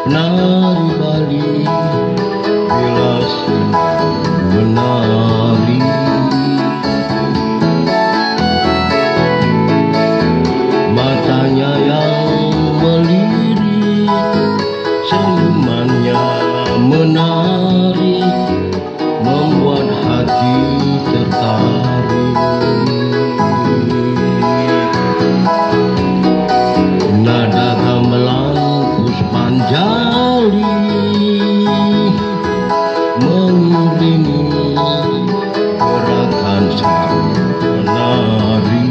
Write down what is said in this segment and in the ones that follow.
Nari Bali bila sedang menari, matanya yang melirik, senyumannya menarik, membuat hati tertarik. Nada gamelan Puspanjali mengiringi gerakan sang penari,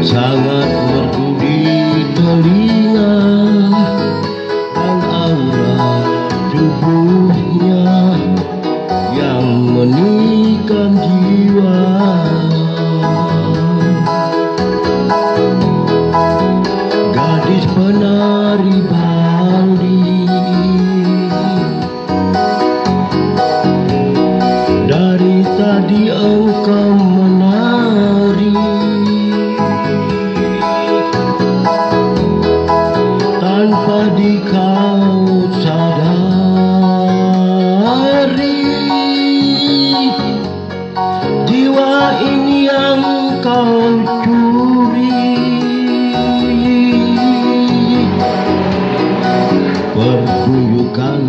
sangat merdu di telinga dan aura tubuhnya yang menikam jiwa. Gadis penari Bali, dari tadi engkau menari, tanpa dikau sadari, jiwa ini yang kau curi. Pertunjukan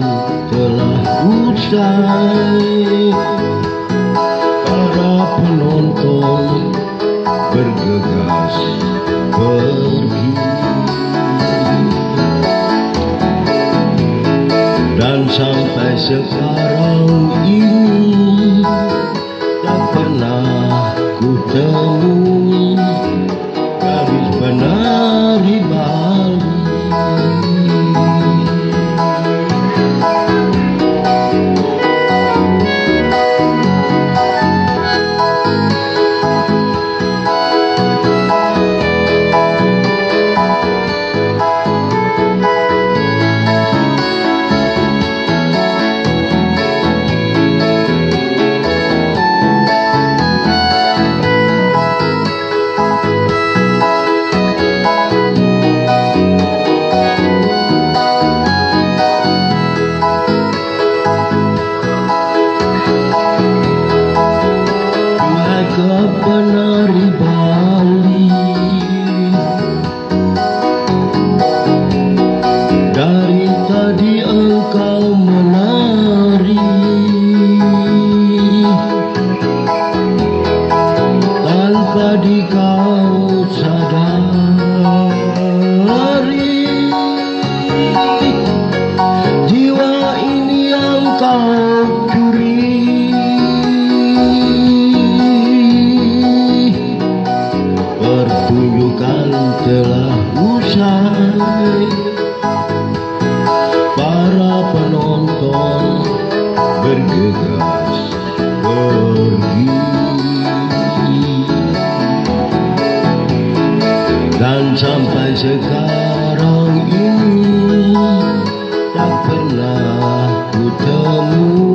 telah usai, para penonton bergegas pergi, dan sampai sekarang ini tak pernah ku temui gadis penari Bali. Penari Bali, dari tadi engkau menari, tanpa dikau sadari, jiwa ini yang kau curi. Pertunjukan telah usai, para penonton bergegas pergi, dan sampai sekarang ini tak pernah ku temui